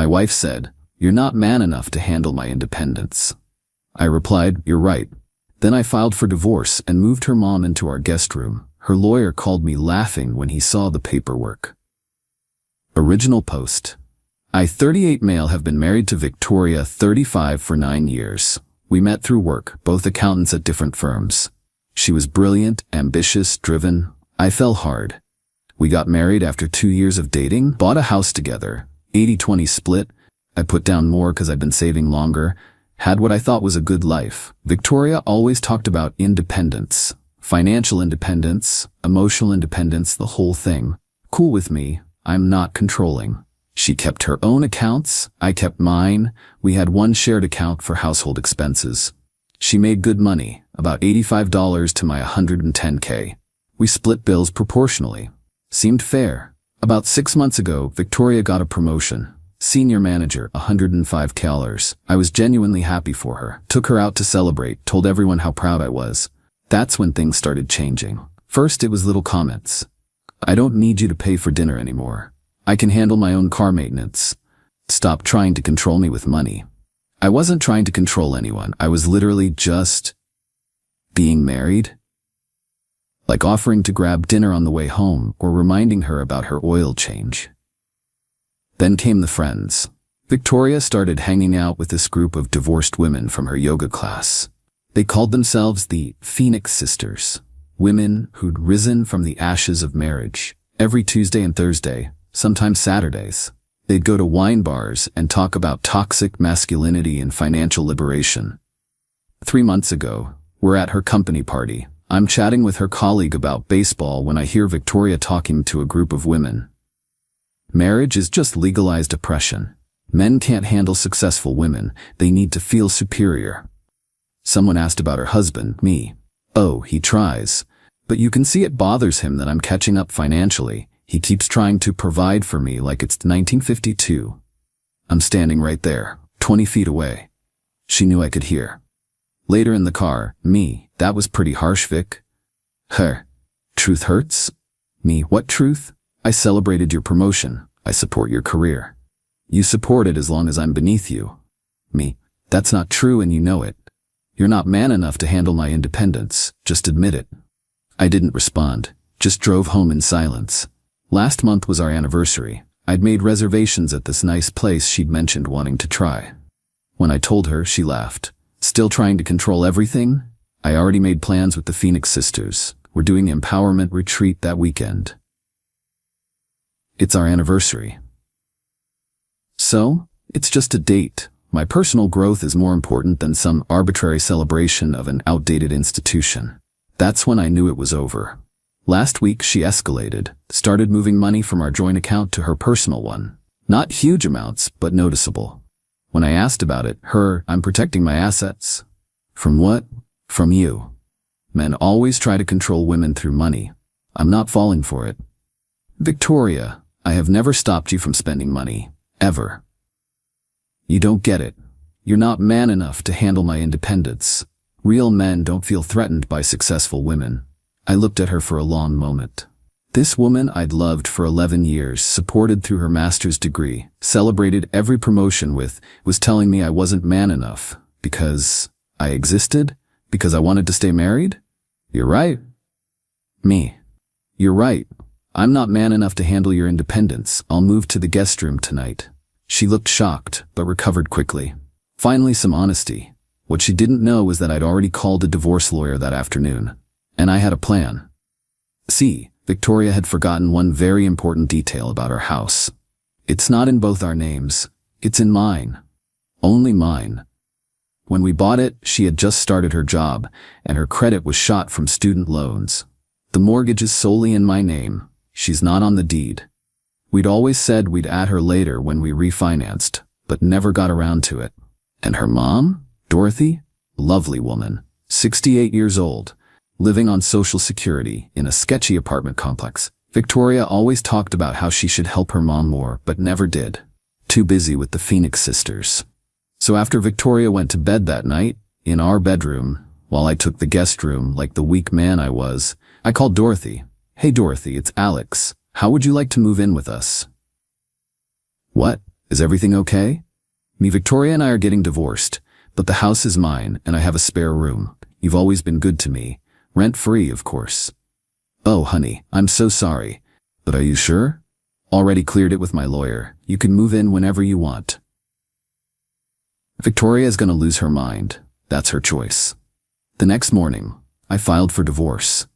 wife said, "You're not man enough to handle my independence." I replied, "You're right." Then I filed for divorce and moved her mom into our guest room. Her lawyer called me laughing when he saw the paperwork. Original post. I, 38 male, have been married to Victoria, 35, for 9 years. We met through work, both accountants at different firms. She was brilliant, ambitious, driven. I fell hard. We got married after 2 years of dating, bought a house together, 80-20 split. I put down more because I'd been saving longer, had what I thought was a good life. Victoria always talked about independence, financial independence, emotional independence, the whole thing. Cool with me, I'm not controlling. She kept her own accounts, I kept mine. We had one shared account for household expenses. She made good money, about $85 to my $110K. We split bills proportionally. Seemed fair. About 6 months ago, Victoria got a promotion. Senior manager, $105K. I was genuinely happy for her. Took her out to celebrate, told everyone how proud I was. That's when things started changing. First, it was little comments. "I don't need you to pay for dinner anymore. I can handle my own car maintenance. Stop trying to control me with money." I wasn't trying to control anyone. I was literally just being married. Like offering to grab dinner on the way home or reminding her about her oil change. Then came the friends. Victoria started hanging out with this group of divorced women from her yoga class. They called themselves the Phoenix Sisters, women who'd risen from the ashes of marriage. Every Tuesday and Thursday, sometimes Saturdays, they'd go to wine bars and talk about toxic masculinity and financial liberation. 3 months ago, we're at her company party. I'm chatting with her colleague about baseball when I hear Victoria talking to a group of women. Marriage is just legalized oppression. Men can't handle successful women. They need to feel superior. Someone asked about her husband, me. "Oh, he tries. But you can see it bothers him that I'm catching up financially. He keeps trying to provide for me like it's 1952. I'm standing right there, 20 feet away. She knew I could hear. Later in the car, me, "That was pretty harsh, Vic." Her, "Truth hurts?" Me, "What truth?" "I celebrated your promotion. I support your career." "You support it as long as I'm beneath you." Me, "That's not true and you know it. You're not man enough to handle my independence. Just admit it." I didn't respond, just drove home in silence. Last month was our anniversary. I'd made reservations at this nice place she'd mentioned wanting to try. When I told her, she laughed. "Still trying to control everything?" I already made plans with the Phoenix Sisters. We're doing empowerment retreat that weekend. It's our anniversary. So, it's just a date. My personal growth is more important than some arbitrary celebration of an outdated institution. That's when I knew it was over. Last week she escalated, started moving money from our joint account to her personal one. Not huge amounts, but noticeable. When I asked about it, "I'm protecting my assets." "From what?" "From you. Men always try to control women through money. I'm not falling for it." "Victoria, I have never stopped you from spending money. Ever. You don't get it. You're not man enough to handle my independence. Real men don't feel threatened by successful women." I looked at her for a long moment. This woman I'd loved for 11 years, supported through her master's degree, celebrated every promotion with, was telling me I wasn't man enough because I existed? Because I wanted to stay married? "You're right." Me, "You're right. I'm not man enough to handle your independence. I'll move to the guest room tonight." She looked shocked, but recovered quickly. Finally, some honesty. What she didn't know was that I'd already called a divorce lawyer that afternoon. And I had a plan. See, Victoria had forgotten one very important detail about our house. It's not in both our names. It's in mine. Only mine. When we bought it, she had just started her job, and her credit was shot from student loans. The mortgage is solely in my name. She's not on the deed. We'd always said we'd add her later when we refinanced, but never got around to it. And her mom, Dorothy, lovely woman, 68 years old, living on Social Security in a sketchy apartment complex. Victoria always talked about how she should help her mom more, but never did. Too busy with the Phoenix Sisters. So after Victoria went to bed that night, in our bedroom, while I took the guest room like the weak man I was, I called Dorothy. "Hey Dorothy, it's Alex. How would you like to move in with us?" "What?" Is everything okay? Me, Victoria and I are getting divorced, but the house is mine and I have a spare room. You've always been good to me. Rent-free, of course. Oh, honey, I'm so sorry. But are you sure? Already cleared it with my lawyer. You can move in whenever you want. Victoria is going to lose her mind. That's her choice. The next morning, I filed for divorce.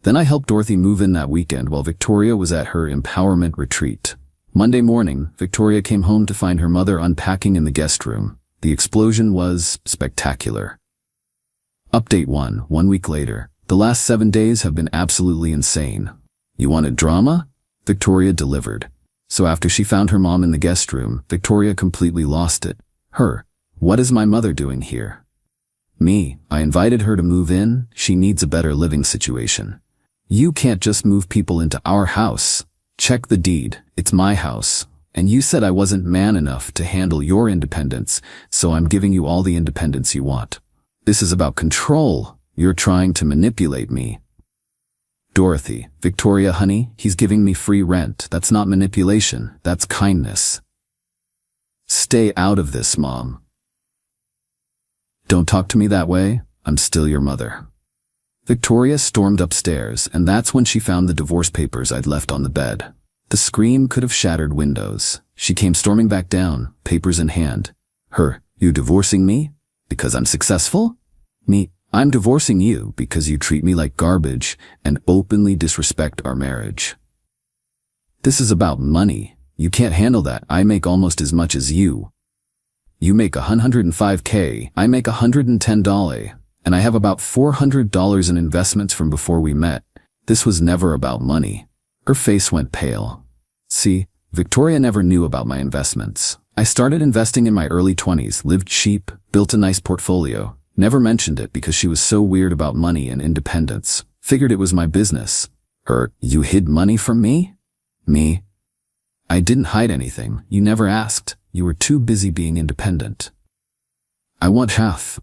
Then I helped Dorothy move in that weekend while Victoria was at her empowerment retreat. Monday morning, Victoria came home to find her mother unpacking in the guest room. The explosion was spectacular. Update 1, 1 week later. The last 7 days have been absolutely insane. You wanted drama? Victoria delivered. So after she found her mom in the guest room, Victoria completely lost it. Her. What is my mother doing here? Me. I invited her to move in. She needs a better living situation. You can't just move people into our house. Check the deed. It's my house. And you said I wasn't man enough to handle your independence, so I'm giving you all the independence you want. This is about control. You're trying to manipulate me. Dorothy. Victoria, honey, he's giving me free rent. That's not manipulation. That's kindness. Stay out of this, Mom. Don't talk to me that way. I'm still your mother. Victoria stormed upstairs, and that's when she found the divorce papers I'd left on the bed. The scream could have shattered windows. She came storming back down, papers in hand. Her. You divorcing me? Because I'm successful? Me. I'm divorcing you because you treat me like garbage and openly disrespect our marriage. This is about money. You can't handle that. I make almost as much as you. You make $105K, I make $110, and I have about $400 in investments from before we met. This was never about money. Her face went pale. See, Victoria never knew about my investments. I started investing in my early 20s, lived cheap, built a nice portfolio. Never mentioned it because she was so weird about money and independence. Figured it was my business. Her. You hid money from me? Me. I didn't hide anything. You never asked. You were too busy being independent. I want half.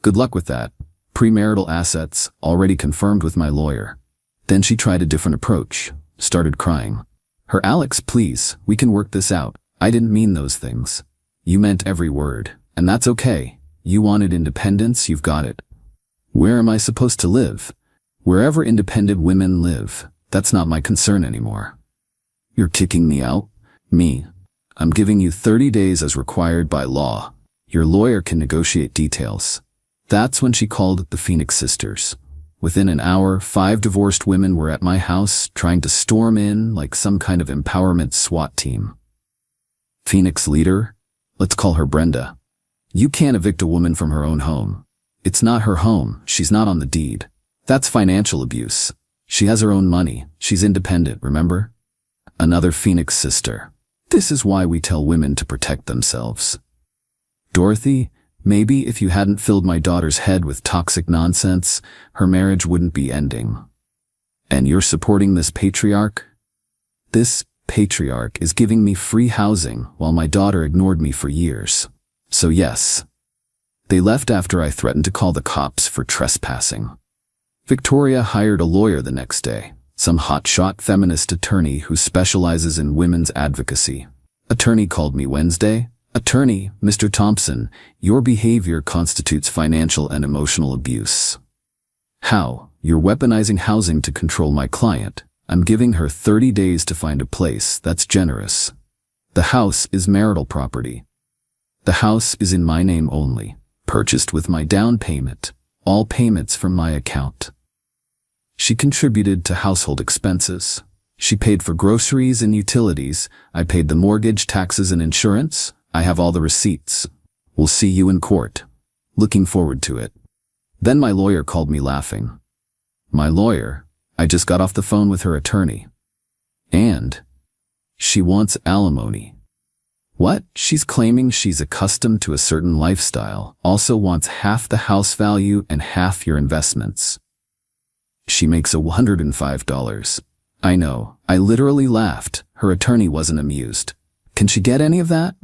Good luck with that. Premarital assets, already confirmed with my lawyer. Then she tried a different approach. Started crying. Her. Alex, please, we can work this out. I didn't mean those things. You meant every word. And that's okay. You wanted independence, you've got it. Where am I supposed to live? Wherever independent women live. That's not my concern anymore. You're kicking me out? Me. I'm giving you 30 days as required by law. Your lawyer can negotiate details. That's when she called the Phoenix sisters. Within an hour, 5 divorced women were at my house trying to storm in like some kind of empowerment SWAT team. Phoenix leader? Let's call her Brenda. You can't evict a woman from her own home. It's not her home. She's not on the deed. That's financial abuse. She has her own money. She's independent, remember? Another Phoenix sister. This is why we tell women to protect themselves. Dorothy, maybe if you hadn't filled my daughter's head with toxic nonsense, her marriage wouldn't be ending. And you're supporting this patriarch? This patriarch is giving me free housing while my daughter ignored me for years. So yes. They left after I threatened to call the cops for trespassing. Victoria hired a lawyer the next day. Some hotshot feminist attorney who specializes in women's advocacy. Attorney called me Wednesday. Attorney, Mr. Thompson, your behavior constitutes financial and emotional abuse. How? You're weaponizing housing to control my client. I'm giving her 30 days to find a place. That's generous. The house is marital property. The house is in my name only. Purchased with my down payment. All payments from my account. She contributed to household expenses. She paid for groceries and utilities. I paid the mortgage, taxes, and insurance. I have all the receipts. We'll see you in court. Looking forward to it. Then my lawyer called me laughing. My lawyer? I just got off the phone with her attorney. And she wants alimony. What? She's claiming she's accustomed to a certain lifestyle, also wants half the house value and half your investments. She makes $105. I know. I literally laughed. Her attorney wasn't amused. Can she get any of that?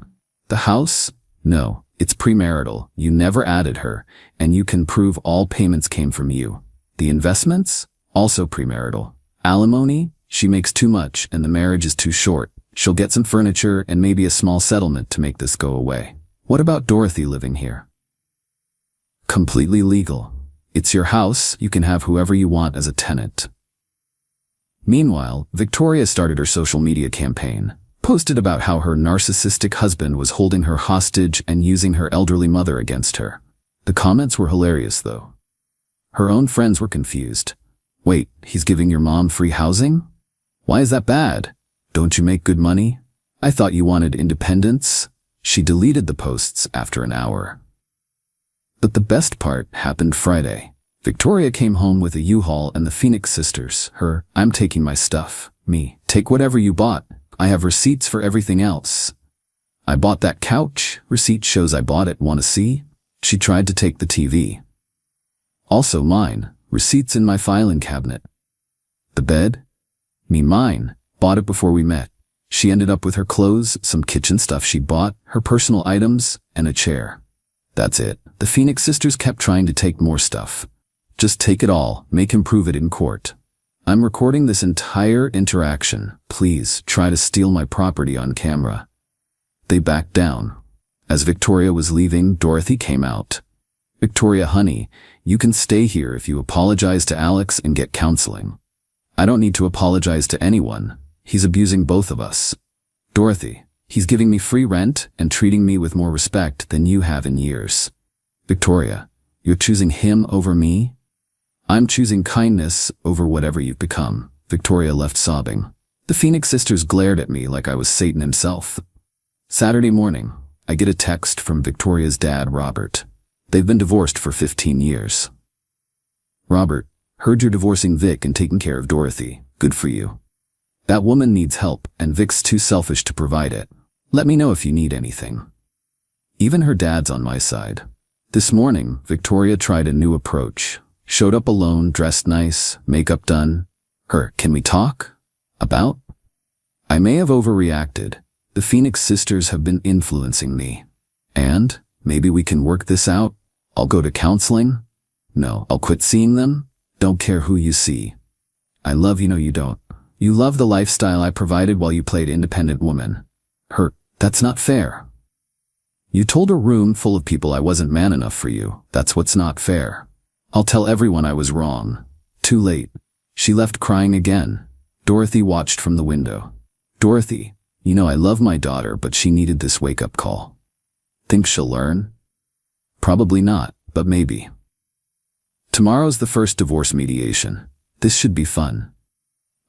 The house? No. It's premarital. You never added her, and you can prove all payments came from you. The investments? Also premarital. Alimony? She makes too much and the marriage is too short. She'll get some furniture and maybe a small settlement to make this go away. What about Dorothy living here? Completely legal. It's your house, you can have whoever you want as a tenant. Meanwhile, Victoria started her social media campaign, posted about how her narcissistic husband was holding her hostage and using her elderly mother against her. The comments were hilarious, though. Her own friends were confused. Wait, he's giving your mom free housing? Why is that bad? Don't you make good money? I thought you wanted independence. She deleted the posts after an hour. But the best part happened Friday. Victoria came home with a U-Haul and the Phoenix sisters. Her, I'm taking my stuff. Me, take whatever you bought. I have receipts for everything else. I bought that couch. Receipt shows I bought it. Wanna see? She tried to take the TV. Also mine. Receipts in my filing cabinet. The bed? Me, mine. Bought it before we met. She ended up with her clothes, some kitchen stuff she bought, her personal items, and a chair. That's it. The Phoenix sisters kept trying to take more stuff. Just take it all. Make him prove it in court. I'm recording this entire interaction. Please try to steal my property on camera. They backed down. As Victoria was leaving, Dorothy came out. Victoria, honey, you can stay here if you apologize to Alex and get counseling. I don't need to apologize to anyone. He's abusing both of us. Dorothy, he's giving me free rent and treating me with more respect than you have in years. Victoria, you're choosing him over me? I'm choosing kindness over whatever you've become. Victoria left sobbing. The Phoenix sisters glared at me like I was Satan himself. Saturday morning, I get a text from Victoria's dad, Robert. They've been divorced for 15 years. Robert, heard you're divorcing Vic and taking care of Dorothy. Good for you. That woman needs help, and Vic's too selfish to provide it. Let me know if you need anything. Even her dad's on my side. This morning, Victoria tried a new approach. Showed up alone, dressed nice, makeup done. Her, can we talk? About? I may have overreacted. The Phoenix sisters have been influencing me. And, maybe we can work this out. I'll go to counseling. No, I'll quit seeing them. Don't care who you see. I love you. No, you don't. You love the lifestyle I provided while you played independent woman. Her, that's not fair. You told a room full of people I wasn't man enough for you. That's what's not fair. I'll tell everyone I was wrong. Too late. She left crying again. Dorothy watched from the window. Dorothy, you know I love my daughter, but she needed this wake-up call. Think she'll learn? Probably not, but maybe. Tomorrow's the first divorce mediation. This should be fun.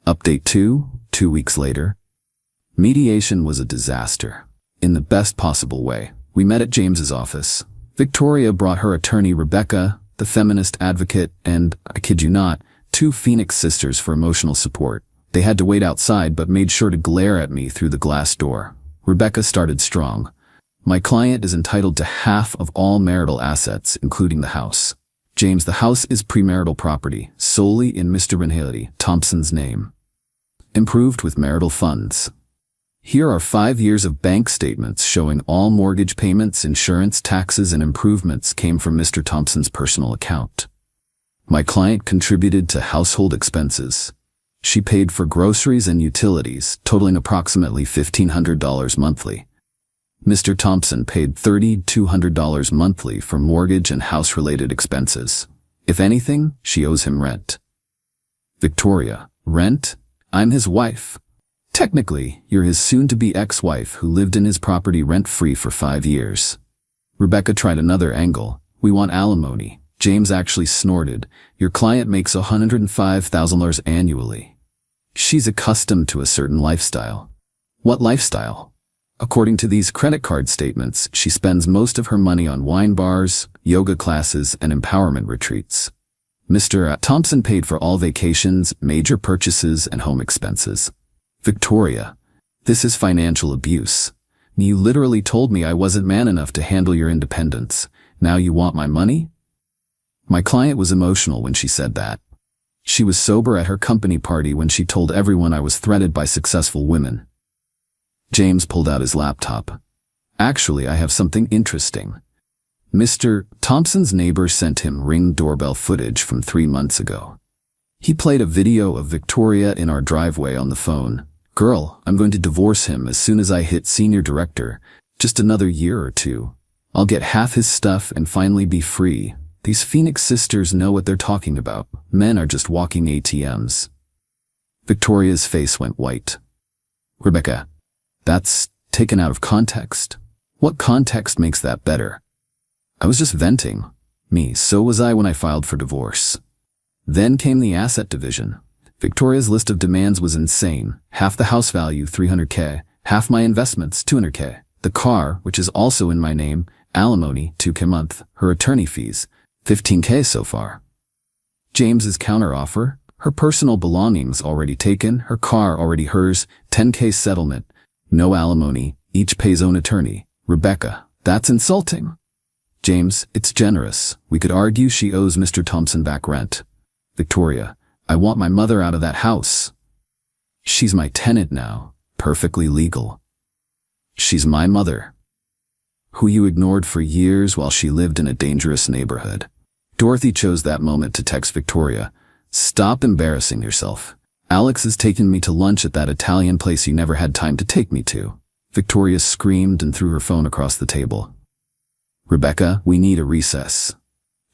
Update 2 weeks later. Mediation was a disaster. In the best possible way. We met at James's office. Victoria brought her attorney Rebecca, the feminist advocate, and, I kid you not, 2 Phoenix sisters for emotional support. They had to wait outside but made sure to glare at me through the glass door. Rebecca started strong. My client is entitled to half of all marital assets, including the house. James, the house is premarital property, solely in Mr. Renhaley Thompson's name. Improved with marital funds. Here are 5 years of bank statements showing all mortgage payments, insurance, taxes, and improvements came from Mr. Thompson's personal account. My client contributed to household expenses. She paid for groceries and utilities, totaling approximately $1,500 monthly. Mr. Thompson paid $3,200 monthly for mortgage and house-related expenses. If anything, she owes him rent. Victoria, rent? I'm his wife. Technically, you're his soon-to-be ex-wife who lived in his property rent-free for 5 years. Rebecca tried another angle. We want alimony. James actually snorted. Your client makes $105,000 annually. She's accustomed to a certain lifestyle. What lifestyle? According to these credit card statements, she spends most of her money on wine bars, yoga classes, and empowerment retreats. Mr. Thompson paid for all vacations, major purchases, and home expenses. Victoria, this is financial abuse. You literally told me I wasn't man enough to handle your independence. Now you want my money? My client was emotional when she said that. She was sober at her company party when she told everyone I was threatened by successful women. James pulled out his laptop. Actually, I have something interesting. Mr. Thompson's neighbor sent him Ring doorbell footage from 3 months ago. He played a video of Victoria in our driveway on the phone. Girl, I'm going to divorce him as soon as I hit senior director. Just another year or two. I'll get half his stuff and finally be free. These Phoenix sisters know what they're talking about. Men are just walking ATMs. Victoria's face went white. Rebecca, that's taken out of context. What context makes that better? I was just venting. So was I when I filed for divorce. Then came the asset division. Victoria's list of demands was insane. Half the house value, $300K. Half my investments, $200K. The car, which is also in my name, alimony, $2K a month. Her attorney fees, $15K so far. James's counteroffer, her personal belongings already taken, her car already hers, $10K settlement. No alimony, each pays own attorney. Rebecca, that's insulting. James, it's generous. We could argue she owes Mr. Thompson back rent. Victoria, I want my mother out of that house. She's my tenant now, perfectly legal. She's my mother, who you ignored for years while she lived in a dangerous neighborhood. Dorothy chose that moment to text Victoria, stop embarrassing yourself. Alex has taken me to lunch at that Italian place you never had time to take me to. Victoria screamed and threw her phone across the table. Rebecca, we need a recess.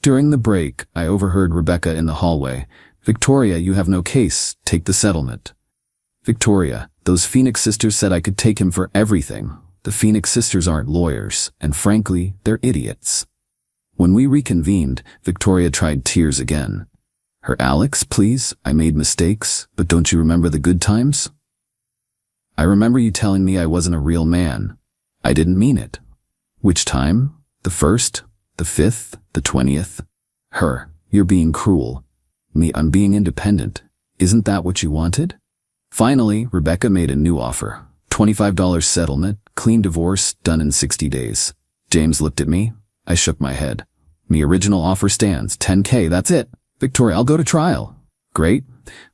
During the break, I overheard Rebecca in the hallway. Victoria, you have no case. Take the settlement. Victoria, those Phoenix sisters said I could take him for everything. The Phoenix sisters aren't lawyers, and frankly, they're idiots. When we reconvened, Victoria tried tears again. Her Alex, please, I made mistakes, but don't you remember the good times? I remember you telling me I wasn't a real man. I didn't mean it. Which time? The 1st? The 5th? The 20th? Her, you're being cruel. Me, I'm being independent. Isn't that what you wanted? Finally, Rebecca made a new offer. $25 settlement, clean divorce, done in 60 days. James looked at me. I shook my head. Me original offer stands, $10K, that's it. Victoria, I'll go to trial. Great.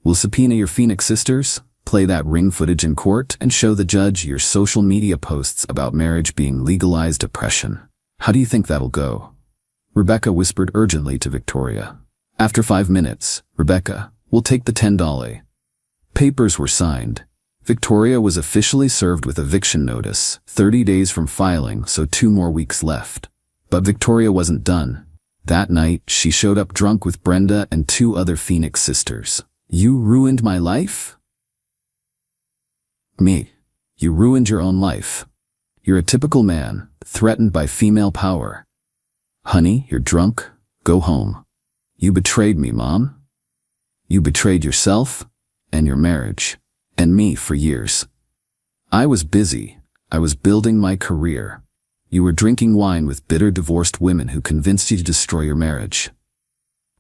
We'll subpoena your Phoenix sisters, play that ring footage in court, and show the judge your social media posts about marriage being legalized oppression. How do you think that'll go? Rebecca whispered urgently to Victoria. After 5 minutes, Rebecca, we'll take the $10. Papers were signed. Victoria was officially served with eviction notice, 30 days from filing, so 2 more weeks left. But Victoria wasn't done. That night, she showed up drunk with Brenda and 2 other Phoenix sisters. You ruined my life? Me. You ruined your own life. You're a typical man, threatened by female power. Honey, you're drunk. Go home. You betrayed me, Mom. You betrayed yourself and your marriage and me for years. I was busy. I was building my career. You were drinking wine with bitter divorced women who convinced you to destroy your marriage.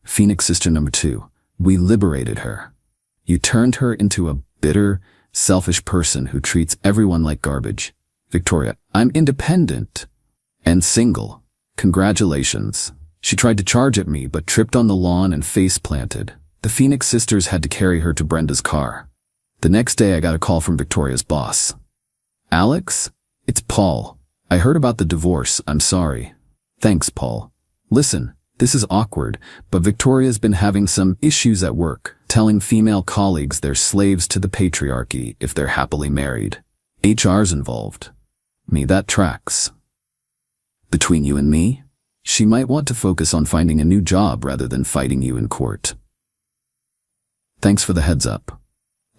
Phoenix sister number 2, we liberated her. You turned her into a bitter, selfish person who treats everyone like garbage. Victoria, I'm independent and single. Congratulations. She tried to charge at me but tripped on the lawn and face planted. The Phoenix sisters had to carry her to Brenda's car. The next day I got a call from Victoria's boss. Alex, it's Paul. I heard about the divorce. I'm sorry. Thanks, Paul. Listen, this is awkward, but Victoria's been having some issues at work, telling female colleagues they're slaves to the patriarchy if they're happily married. HR's involved. Me, that tracks. Between you and me, she might want to focus on finding a new job rather than fighting you in court. Thanks for the heads up.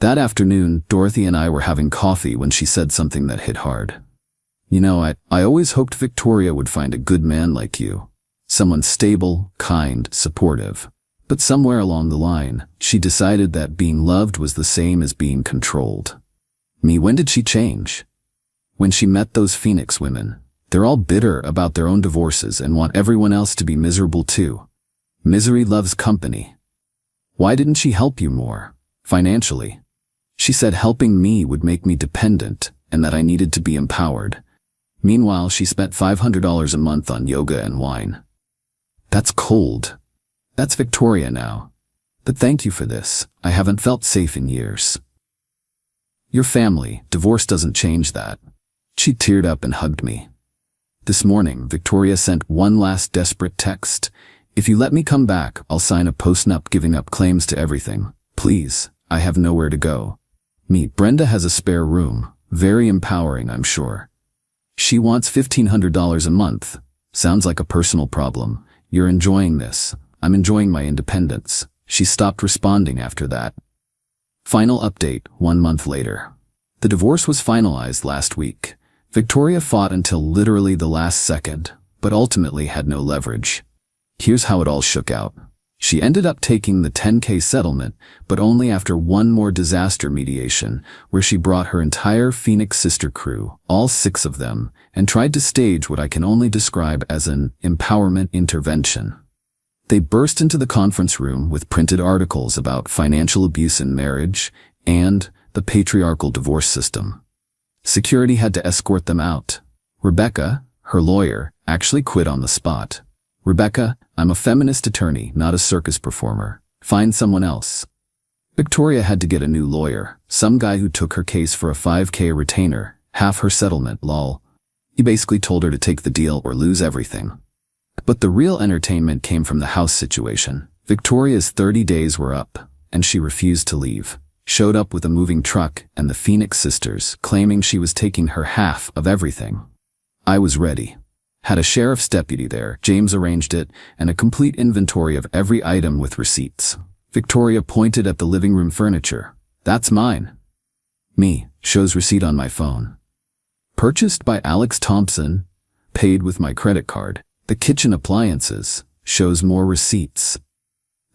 That afternoon, Dorothy and I were having coffee when she said something that hit hard. You know, I always hoped Victoria would find a good man like you. Someone stable, kind, supportive. But somewhere along the line, she decided that being loved was the same as being controlled. Me, when did she change? When she met those Phoenix women. They're all bitter about their own divorces and want everyone else to be miserable too. Misery loves company. Why didn't she help you more? Financially. She said helping me would make me dependent and that I needed to be empowered. Meanwhile, she spent $500 a month on yoga and wine. That's cold. That's Victoria now. But thank you for this. I haven't felt safe in years. Your family, divorce doesn't change that. She teared up and hugged me. This morning, Victoria sent one last desperate text. If you let me come back, I'll sign a postnup giving up claims to everything. Please, I have nowhere to go. Me, Brenda has a spare room. Very empowering, I'm sure. She wants $1,500 a month. Sounds like a personal problem. You're enjoying this. I'm enjoying my independence. She stopped responding after that. Final update, 1 month later. The divorce was finalized last week. Victoria fought until literally the last second, but ultimately had no leverage. Here's how it all shook out. She ended up taking the $10,000 settlement, but only after one more disaster mediation, where she brought her entire Phoenix sister crew, all 6 of them, and tried to stage what I can only describe as an empowerment intervention. They burst into the conference room with printed articles about financial abuse in marriage and the patriarchal divorce system. Security had to escort them out. Rebecca, her lawyer, actually quit on the spot. Rebecca, I'm a feminist attorney, not a circus performer. Find someone else. Victoria had to get a new lawyer, some guy who took her case for a $5,000 retainer, half her settlement, lol. He basically told her to take the deal or lose everything. But the real entertainment came from the house situation. Victoria's 30 days were up, and she refused to leave. Showed up with a moving truck and the Phoenix sisters, claiming she was taking her half of everything. I was ready. Had a sheriff's deputy there, James arranged it, and a complete inventory of every item with receipts. Victoria pointed at the living room furniture. That's mine. Me, shows receipt on my phone. Purchased by Alex Thompson, paid with my credit card. The kitchen appliances, shows more receipts.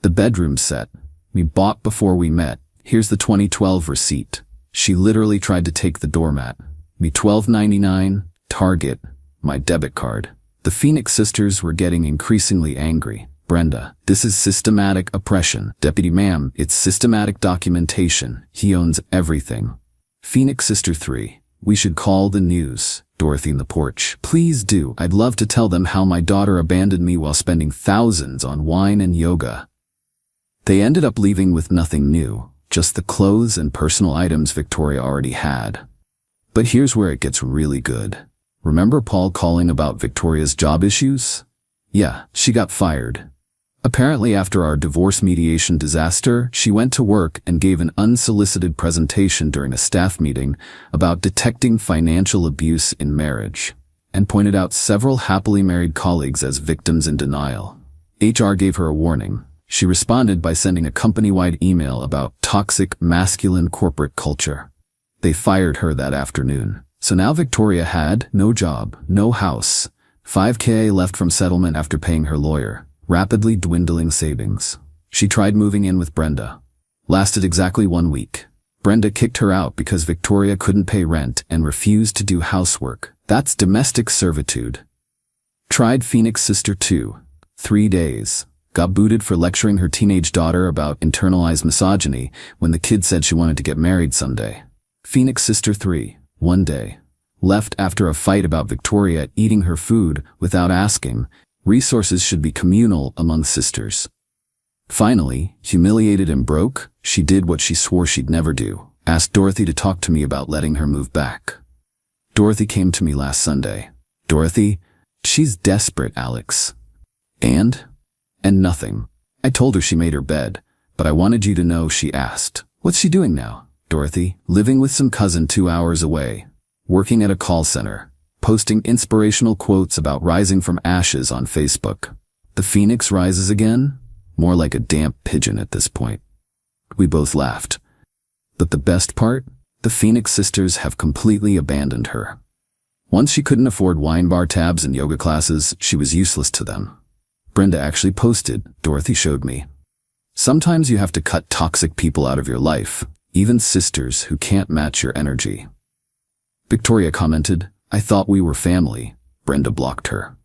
The bedroom set, we bought before we met. Here's the 2012 receipt. She literally tried to take the doormat. Me $12.99, Target, my debit card. The Phoenix sisters were getting increasingly angry. Brenda, this is systematic oppression. Deputy ma'am, it's systematic documentation. He owns everything. Phoenix sister 3, we should call the news. Dorothy in the porch, please do. I'd love to tell them how my daughter abandoned me while spending thousands on wine and yoga. They ended up leaving with nothing new, just the clothes and personal items Victoria already had. But here's where it gets really good. Remember Paul calling about Victoria's job issues? Yeah, she got fired. Apparently after our divorce mediation disaster, she went to work and gave an unsolicited presentation during a staff meeting about detecting financial abuse in marriage, and pointed out several happily married colleagues as victims in denial. HR gave her a warning. She responded by sending a company-wide email about toxic masculine corporate culture. They fired her that afternoon. So now Victoria had no job, no house, $5,000 left from settlement after paying her lawyer, rapidly dwindling savings. She tried moving in with Brenda. Lasted exactly 1 week. Brenda kicked her out because Victoria couldn't pay rent and refused to do housework. That's domestic servitude. Tried Phoenix sister 2, 3 days. Got booted for lecturing her teenage daughter about internalized misogyny when the kid said she wanted to get married someday. Phoenix sister 3, 1 day. Left after a fight about Victoria eating her food without asking. Resources should be communal among sisters. Finally, humiliated and broke, she did what she swore she'd never do. Asked Dorothy to talk to me about letting her move back. Dorothy came to me last Sunday. Dorothy, she's desperate, Alex. And nothing. I told her she made her bed, but I wanted you to know she asked. What's she doing now? Dorothy, living with some cousin 2 hours away. Working at a call center. Posting inspirational quotes about rising from ashes on Facebook. The phoenix rises again? More like a damp pigeon at this point. We both laughed. But the best part? The Phoenix sisters have completely abandoned her. Once she couldn't afford wine bar tabs and yoga classes, she was useless to them. Brenda actually posted, Dorothy showed me. Sometimes you have to cut toxic people out of your life, even sisters who can't match your energy. Victoria commented, I thought we were family. Brenda blocked her.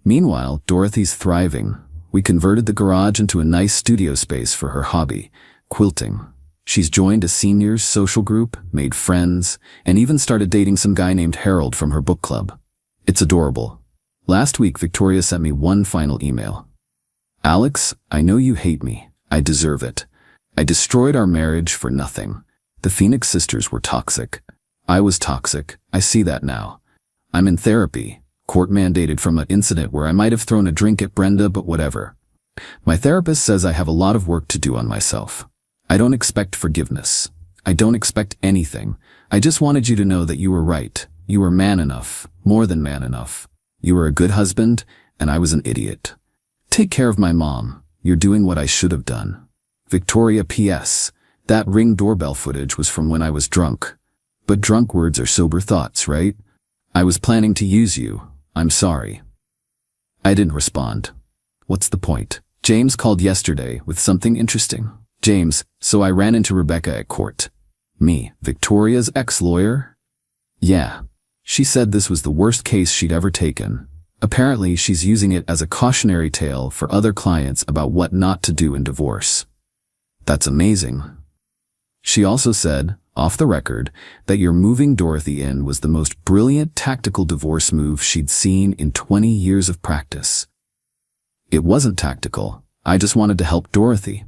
Meanwhile, Dorothy's thriving. We converted the garage into a nice studio space for her hobby, quilting. She's joined a seniors social group, made friends, and even started dating some guy named Harold from her book club. It's adorable. Last week, Victoria sent me one final email. Alex, I know you hate me. I deserve it. I destroyed our marriage for nothing. The Phoenix sisters were toxic. I was toxic. I see that now. I'm in therapy, court-mandated from an incident where I might have thrown a drink at Brenda, but whatever. My therapist says I have a lot of work to do on myself. I don't expect forgiveness. I don't expect anything. I just wanted you to know that you were right. You were man enough, more than man enough. You were a good husband, and I was an idiot. Take care of my mom. You're doing what I should have done. Victoria P.S. That Ring doorbell footage was from when I was drunk. But drunk words are sober thoughts, right? I was planning to use you. I'm sorry. I didn't respond. What's the point? James called yesterday with something interesting. James, so I ran into Rebecca at court. Me, Victoria's ex-lawyer? Yeah. She said this was the worst case she'd ever taken. Apparently, she's using it as a cautionary tale for other clients about what not to do in divorce. That's amazing. She also said, off the record, that your moving Dorothy in was the most brilliant tactical divorce move she'd seen in 20 years of practice. It wasn't tactical. I just wanted to help Dorothy.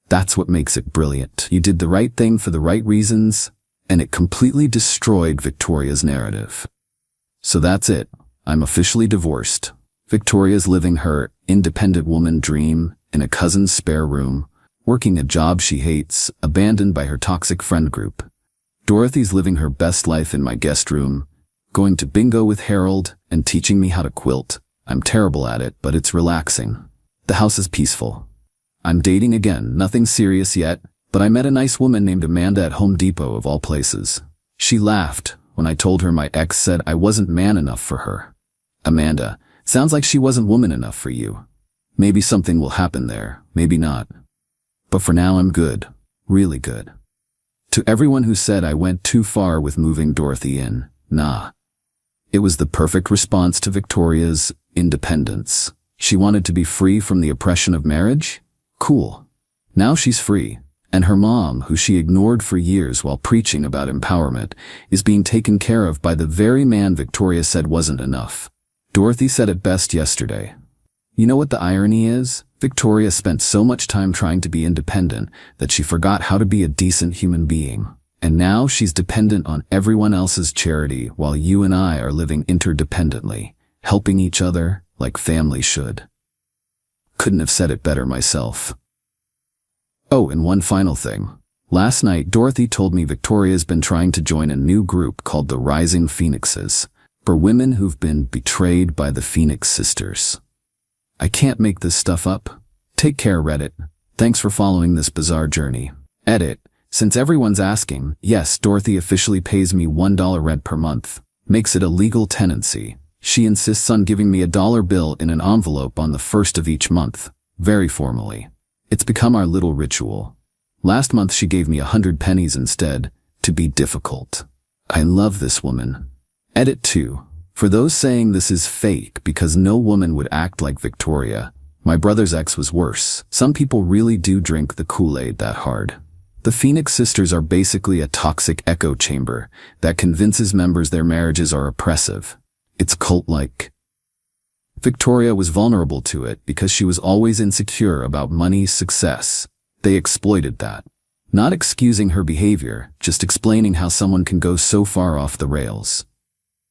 That's what makes it brilliant. You did the right thing for the right reasons, and it completely destroyed Victoria's narrative. So that's it. I'm officially divorced. Victoria's living her independent woman dream in a cousin's spare room, working a job she hates, abandoned by her toxic friend group. Dorothy's living her best life in my guest room, going to bingo with Harold and teaching me how to quilt. I'm terrible at it, but it's relaxing. The house is peaceful. I'm dating again, nothing serious yet, but I met a nice woman named Amanda at Home Depot of all places. She laughed when I told her my ex said I wasn't man enough for her. Amanda, sounds like she wasn't woman enough for you. Maybe something will happen there, maybe not. But for now I'm good, really good. To everyone who said I went too far with moving Dorothy in, nah. It was the perfect response to Victoria's independence. She wanted to be free from the oppression of marriage? Cool. Now she's free, and her mom, who she ignored for years while preaching about empowerment, is being taken care of by the very man Victoria said wasn't enough. Dorothy said it best yesterday. You know what the irony is? Victoria spent so much time trying to be independent that she forgot how to be a decent human being. And now she's dependent on everyone else's charity while you and I are living interdependently, helping each other like family should. Couldn't have said it better myself. Oh, and one final thing. Last night, Dorothy told me Victoria's been trying to join a new group called the Rising Phoenixes, for women who've been betrayed by the Phoenix sisters. I can't make this stuff up. Take care, Reddit. Thanks for following this bizarre journey. Edit. Since everyone's asking, yes, Dorothy officially pays me $1 rent per month. Makes it a legal tenancy. She insists on giving me a dollar bill in an envelope on the first of each month. Very formally. It's become our little ritual. Last month she gave me 100 pennies instead, to be difficult. I love this woman. Edit 2. For those saying this is fake because no woman would act like Victoria, my brother's ex was worse. Some people really do drink the Qley that hard. The Phoenix sisters are basically a toxic echo chamber that convinces members their marriages are oppressive. It's cult-like. Victoria was vulnerable to it because she was always insecure about money's success. They exploited that. Not excusing her behavior, just explaining how someone can go so far off the rails.